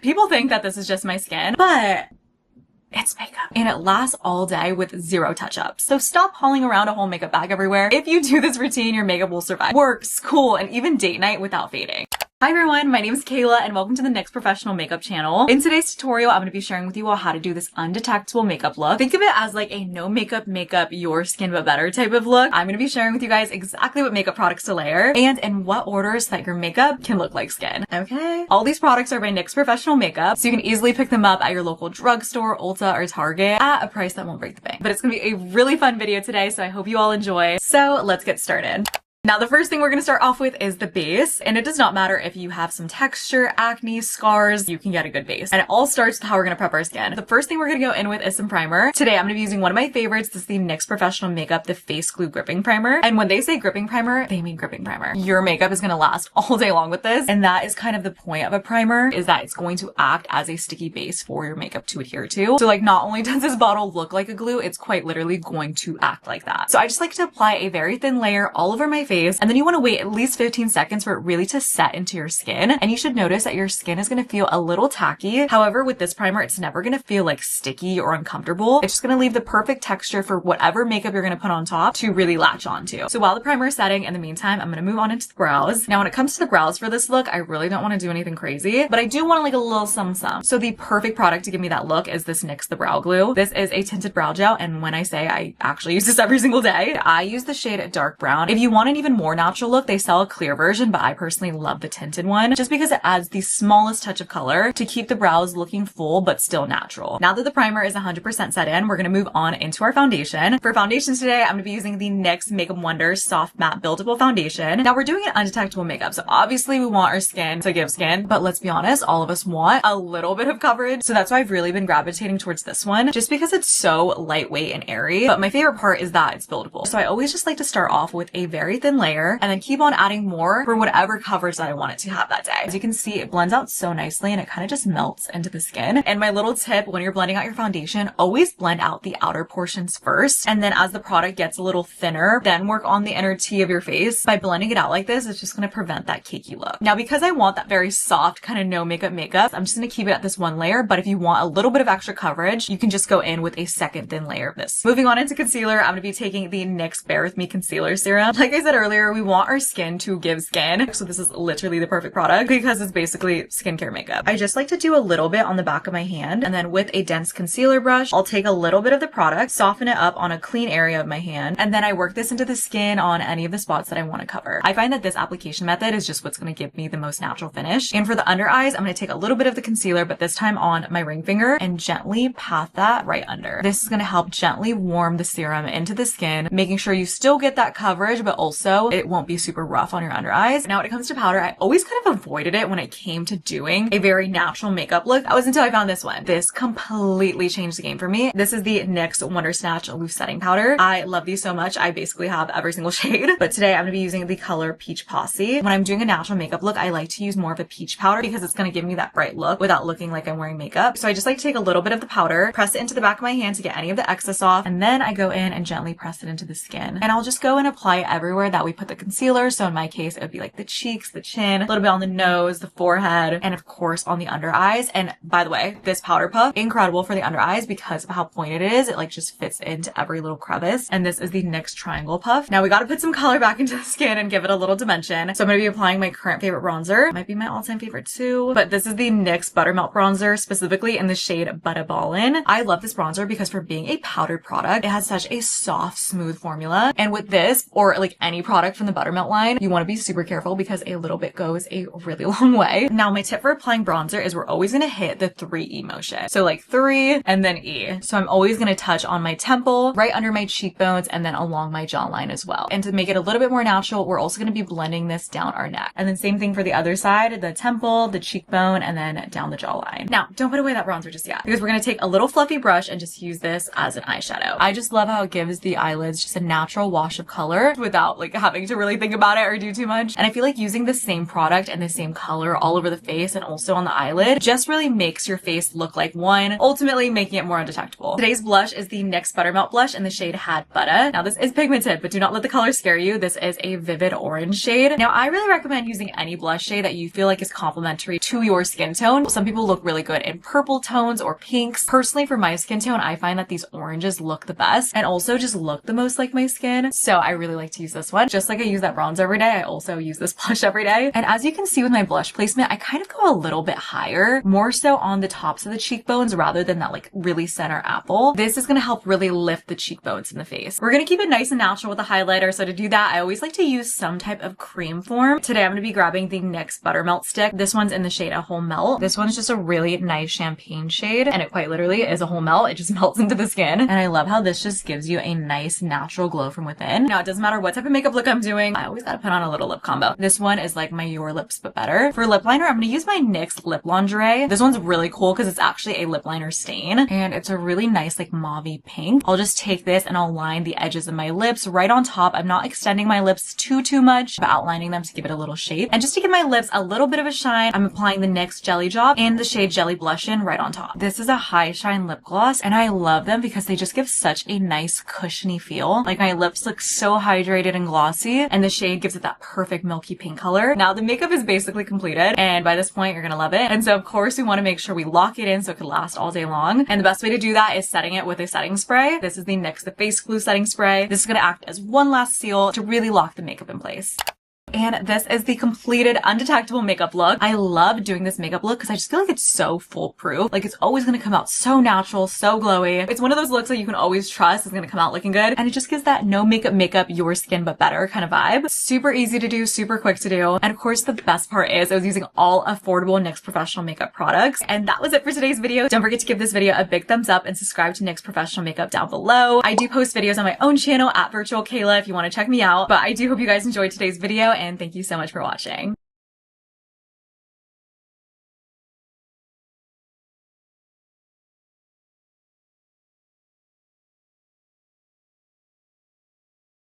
People think that this is just my skin, but it's makeup and it lasts all day with zero touch-ups. So stop hauling around a whole makeup bag everywhere. If you do this routine, your makeup will survive work, school, and even date night without fading. Hi everyone, my name is Kayla and welcome to the NYX Professional Makeup channel. In today's tutorial, I'm going to be sharing with you all how to do this undetectable makeup look. Think of it as like a no makeup, your skin but better type of look. I'm going to be sharing with you guys exactly what makeup products to layer and in what order so that your makeup can look like skin. Okay? All these products are by NYX Professional Makeup, so you can easily pick them up at your local drugstore, Ulta, or Target at a price that won't break the bank. But it's going to be a really fun video today, so I hope you all enjoy. So let's get started. Now, the first thing we're going to start off with is the base, and it does not matter if you have some texture, acne, scars, you can get a good base. And it all starts with how we're going to prep our skin. The first thing we're going to go in with is some primer. Today, I'm going to be using one of my favorites. This is the NYX Professional Makeup, the Face Glue Gripping Primer. And when they say gripping primer, they mean gripping primer. Your makeup is going to last all day long with this. And that is kind of the point of a primer, is that it's going to act as a sticky base for your makeup to adhere to. So like, not only does this bottle look like a glue, it's quite literally going to act like that. So I just like to apply a very thin layer all over my face, and then you want to wait at least 15 seconds for it really to set into your skin. And you should notice that your skin is going to feel a little tacky. However, with this primer, it's never going to feel like sticky or uncomfortable. It's just going to leave the perfect texture for whatever makeup you're going to put on top to really latch onto. So while the primer is setting, in the meantime, I'm going to move on into the brows. Now, when it comes to the brows for this look, I really don't want to do anything crazy, but I do want like a little some. So the perfect product to give me that look is this NYX The Brow Glue. This is a tinted brow gel, and when I say I actually use this every single day, I use the shade Dark Brown. If you want an even more natural look, they sell a clear version, but I personally love the tinted one just because it adds the smallest touch of color to keep the brows looking full but still natural. Now that the primer is 100% set in, we're going to move on into our foundation. For foundation today, I'm going to be using the NYX Makeup Wonders Soft Matte Buildable Foundation. Now we're doing an undetectable makeup, so obviously we want our skin to give skin, but let's be honest, all of us want a little bit of coverage. So that's why I've really been gravitating towards this one, just because it's so lightweight and airy. But my favorite part is that it's buildable. So I always just like to start off with a very thin layer and then keep on adding more for whatever coverage that I want it to have that day. As you can see, it blends out so nicely and it kind of just melts into the skin. And my little tip when you're blending out your foundation, always blend out the outer portions first. And then as the product gets a little thinner, then work on the inner T of your face. By blending it out like this, it's just going to prevent that cakey look. Now, because I want that very soft kind of no makeup, I'm just going to keep it at this one layer. But if you want a little bit of extra coverage, you can just go in with a second thin layer of this. Moving on into concealer, I'm going to be taking the NYX Bare With Me Concealer Serum. Like I said earlier, we want our skin to give skin. So this is literally the perfect product because it's basically skincare makeup. I just like to do a little bit on the back of my hand, and then with a dense concealer brush, I'll take a little bit of the product, soften it up on a clean area of my hand, and then I work this into the skin on any of the spots that I want to cover. I find that this application method is just what's going to give me the most natural finish. And for the under eyes, I'm going to take a little bit of the concealer, but this time on my ring finger, and gently pat that right under. This is going to help gently warm the serum into the skin, making sure you still get that coverage, but also it won't be super rough on your under eyes. Now, when it comes to powder, I always kind of avoided it when it came to doing a very natural makeup look. That was until I found this one. This completely changed the game for me. This is the NYX Wonder Snatch Loose Setting Powder. I love these so much. I basically have every single shade, but today I'm going to be using the color Peach Posse. When I'm doing a natural makeup look, I like to use more of a peach powder because it's going to give me that bright look without looking like I'm wearing makeup. So I just like to take a little bit of the powder, press it into the back of my hand to get any of the excess off, and then I go in and gently press it into the skin. And I'll just go and apply it everywhere that we put the concealer. So in my case, it would be like the cheeks, the chin, a little bit on the nose, the forehead, and of course on the under eyes. And by the way, this powder puff, incredible for the under eyes because of how pointed it is. It like just fits into every little crevice. And this is the NYX Triangle Puff. Now we got to put some color back into the skin and give it a little dimension. So I'm going to be applying my current favorite bronzer. It might be my all-time favorite too, but this is the NYX Buttermelt Bronzer, specifically in the shade Butta Ballin'. I love this bronzer because for being a powdered product, it has such a soft, smooth formula. And with this, or like any product from the Buttermelt line, you want to be super careful because a little bit goes a really long way. Now, my tip for applying bronzer is we're always going to hit the 3E motion. So like 3 and then E. So I'm always going to touch on my temple, right under my cheekbones, and then along my jawline as well. And to make it a little bit more natural, we're also going to be blending this down our neck. And then same thing for the other side, the temple, the cheekbone, and then down the jawline. Now, don't put away that bronzer just yet because we're going to take a little fluffy brush and just use this as an eyeshadow. I just love how it gives the eyelids just a natural wash of color without like having to really think about it or do too much. And I feel like using the same product and the same color all over the face and also on the eyelid just really makes your face look like one, ultimately making it more undetectable. Today's blush is the NYX Buttermelt blush in the shade Had Butter. Now this is pigmented, but do not let the color scare you. This is a vivid orange shade. Now I really recommend using any blush shade that you feel like is complementary to your skin tone. Some people look really good in purple tones or pinks. Personally, for my skin tone, I find that these oranges look the best and also just look the most like my skin. So I really like to use this one. Just like I use that bronzer every day, I also use this blush every day. And as you can see with my blush placement, I kind of go a little bit higher, more so on the tops of the cheekbones rather than that like really center apple. This is going to help really lift the cheekbones in the face. We're going to keep it nice and natural with a highlighter. So to do that, I always like to use some type of cream form. Today, I'm going to be grabbing the NYX Buttermelt stick. This one's in the shade A Whole Melt. This one's just a really nice champagne shade, and it quite literally is a whole melt. It just melts into the skin. And I love how this just gives you a nice natural glow from within. Now, it doesn't matter what type of makeup look I'm doing. I always got to put on a little lip combo. This one is like my Your Lips But Better. For lip liner, I'm going to use my NYX Lip Lingerie. This one's really cool because it's actually a lip liner stain, and it's a really nice like mauve pink. I'll just take this and I'll line the edges of my lips right on top. I'm not extending my lips too much, but outlining them to give it a little shape. And just to give my lips a little bit of a shine, I'm applying the NYX Jelly Job in the shade Jelly Blush in right on top. This is a high shine lip gloss, and I love them because they just give such a nice cushiony feel. Like my lips look so hydrated and glossy, and the shade gives it that perfect milky pink color. Now the makeup is basically completed, and by this point you're gonna love it. And so of course we want to make sure we lock it in so it could last all day long. And the best way to do that is setting it with a setting spray. This is the NYX The Face Glue Setting Spray. This is going to act as one last seal to really lock the makeup in place. And this is the completed undetectable makeup look. I love doing this makeup look because I just feel like it's so foolproof. Like it's always going to come out so natural, so glowy. It's one of those looks that you can always trust is going to come out looking good. And it just gives that no makeup, your skin but better kind of vibe. Super easy to do, super quick to do. And of course, the best part is I was using all affordable NYX Professional Makeup products. And that was it for today's video. Don't forget to give this video a big thumbs up and subscribe to NYX Professional Makeup down below. I do post videos on my own channel at Virtual Kayla if you want to check me out. But I do hope you guys enjoyed today's video, and thank you so much for watching.